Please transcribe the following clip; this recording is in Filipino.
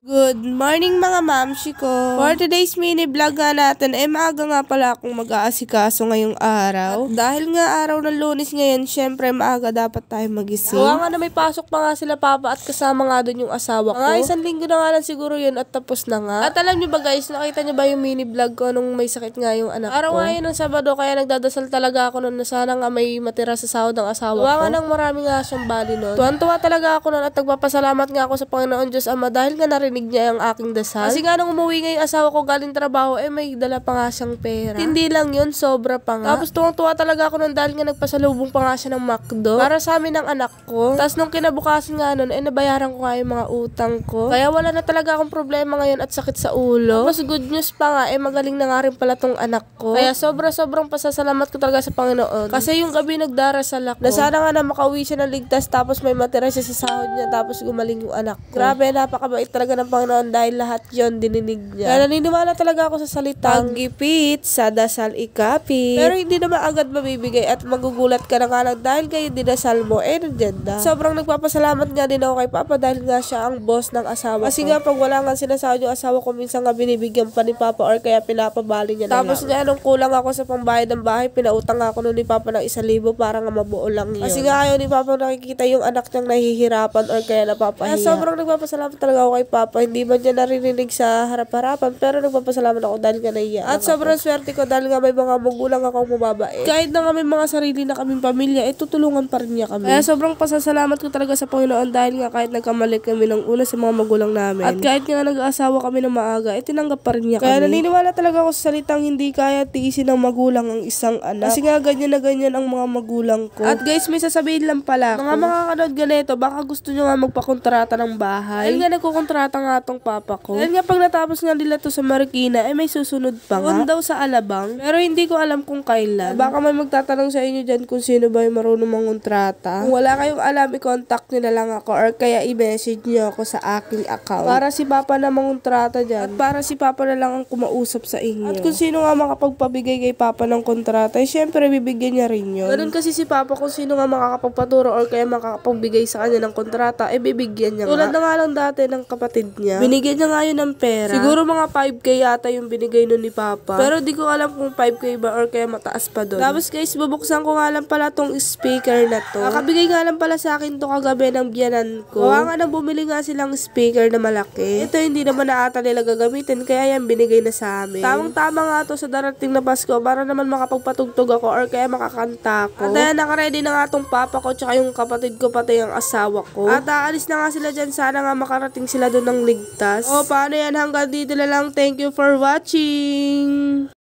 Good morning mga mamshi ko. For today's mini vlog nga natin, maaga nga pala akong mag-aasikaso ngayong araw. At dahil nga araw ng Lunes ngayon, syempre maaga dapat tayo magising. Gawa nga na may pasok pa nga sila papa at kasama nga dun yung asawa ko. Mga isang linggo na nga lang siguro yun at tapos na nga. At alam nyo ba guys, nakita nyo ba yung mini vlog ko nung may sakit nga yung anak ko? Araw nga yun ng Sabado, kaya nagdadasal talaga ako nun na sana nga may matira sa sahod ng asawa ko. Gawa nga nang marami nga siyang bali nun. Tuwan-tuwa talaga ako nun at nagpapasalamat nga ako sa Panginoon Diyos Ama dahil nga narinig niya ang aking dasal. Kasi nga nung umuwi nga yung asawa ko galing trabaho, may dala pa nga siyang pera. Hindi lang yun, sobra pa nga. Tapos tuwang-tuwa talaga ako nun dahil nga nagpasalubong pa nga siya ng McDo para sa amin ng anak ko. Tapos nung kinabukasan nga nun, nabayaran ko nga yung mga utang ko. Kaya wala na talaga akong problema ngayon at sakit sa ulo. Mas good news pa nga, magaling na nga rin pala tong anak ko. Kaya sobrang pasasalamat ko talaga sa Panginoon. Kasi yung gabi nagdarasal ako na sana nga na makauwi siya ng ligtas tapos may matira siya sa sahod niya tapos gumaling yung anak ko. Grabe, napakabait talaga ng Panginoon dahil lahat yon dininig niya. Kaya naniniwala talaga ako sa salitang gipit sa dasal ikapit. Pero hindi naman agad mabibigay at magugulat ka na nga lang dahil kayo dinasal mo, nandiyan na. Sobrang nagpapasalamat nga din ako kay Papa dahil nga siya ang boss ng asawa ko. Kasi nga pag wala nga sinasahod yung asawa ko, minsan nga binibigyan pa ni Papa or kaya pinapabali niya na tapos nga nung kulang ako sa pambayad ng bahay, pinautang ako nun ni Papa ng 1,000 para nga mabuo lang yun. Kasi nga ayaw ni Papa nakikita yung anak niyang nahihirapan or kaya napapahiya. Kaya sobrang nagpapasalamat talaga ako kay Papa. Hindi man niya naririnig sa harap-harapan pero nagpapasalamat ako dahil nga naiya. At sobrang swerte ko dahil nga may mga magulang akong mababait. Kahit na nga may mga sarili na kaming pamilya, tutulungan pa rin niya kami. Kaya sobrang pasasalamat ko talaga sa Panginoon dahil nga kahit nagkamali kami ng una sa mga magulang namin. At kahit nga nag-aasawa kami ng maaga, tinanggap pa rin niya kami. Kaya naniniwala talaga ako sa salitang hindi kaya tiisin ng magulang ang isang anak. Kasi nga ganyan na ganyan ang mga magulang ko. At guys, may sasabihin lang pala ako. Mga kanood ganito, baka gusto nyo nga magpakontrata ng bahay. Dahil nga nagkukontrata nga tong Papa ko. Dahil nga pag natapos nga nila to sa Marikina, may susunod pa nga. Daw sa Alabang. Pero hindi ko alam kung kailan. Baka may magtatanong sa inyo dyan kung sino ba yung marunong mangontrata. Kung wala kayong alam, i-contact nyo na lang ako or kaya i-message nyo ako sa aking account. Para si Papa na mangontrata dyan. At para si Papa na lang ang kumausap sa inyo. At kung sino nga makapagpabigay kay Papa ng kontrata, syempre bibigyan niya rin yun. Ganun kasi si Papa kung sino nga makakapagpaturo or kaya makakapagbigay sa kanya ng kontrata, bibigyan niya. Tulad na nga lang dati ng kapatid niya. Binigyan niya nga yun ng pera. Siguro mga 5K yata yung binigay nun ni Papa. Pero di ko alam kung 5K ba or kaya mataas pa doon. Tapos guys, bubuksan ko nga lang pala tong speaker na to. Nakabigay nga lang pala sa akin to kagabi ng biyanan ko. Gawa nga na bumili nga silang speaker na malaki. Ito hindi naman na ata nila gagamitin kaya yan binigay na sa amin. Tamang-tama nga to sa darating na Pasko para naman makapagpatugtog ako or kaya makakanta ko. At ayan, nakaready na nga tong Papa ko tsaka yung kapatid ko pati yung asawa ko. At aalis na nga sila dyan. Sana nga makarating sila doon ng ligtas. O paano yan? Hanggang dito na lang. Thank you for watching!